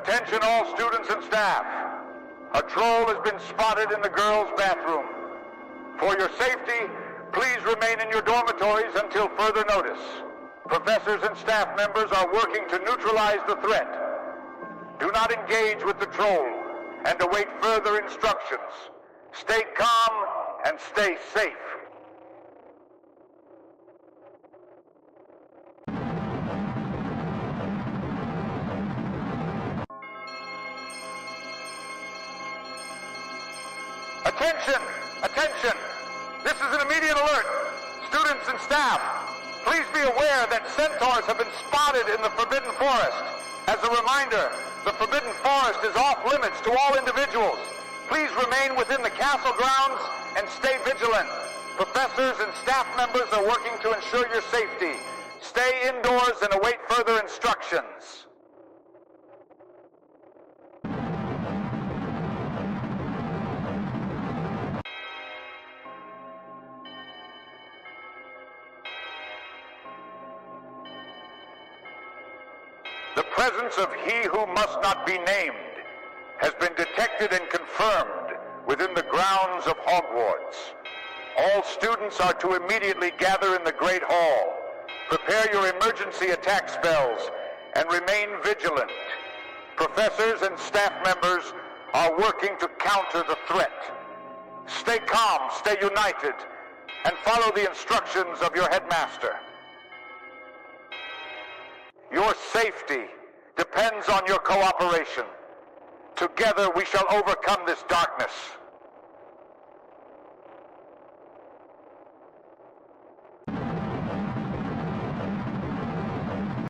Attention all students and staff. A troll has been spotted in the girls' bathroom. For your safety, please remain in your dormitories until further notice. Professors and staff members are working to neutralize the threat. Do not engage with the troll and await further instructions. Stay calm and stay safe. Attention! Attention! This is an immediate alert. Students and staff, please be aware that centaurs have been spotted in the Forbidden Forest. As a reminder, the Forbidden Forest is off limits to all individuals. Please remain within the castle grounds and stay vigilant. Professors and staff members are working to ensure your safety. Stay indoors and await further instructions. The presence of he who must not be named has been detected and confirmed within the grounds of Hogwarts. All students are to immediately gather in the Great Hall. Prepare your emergency attack spells and remain vigilant. Professors and staff members are working to counter the threat. Stay calm, stay united, and follow the instructions of your headmaster. Your safety depends on your cooperation. Together we shall overcome this darkness.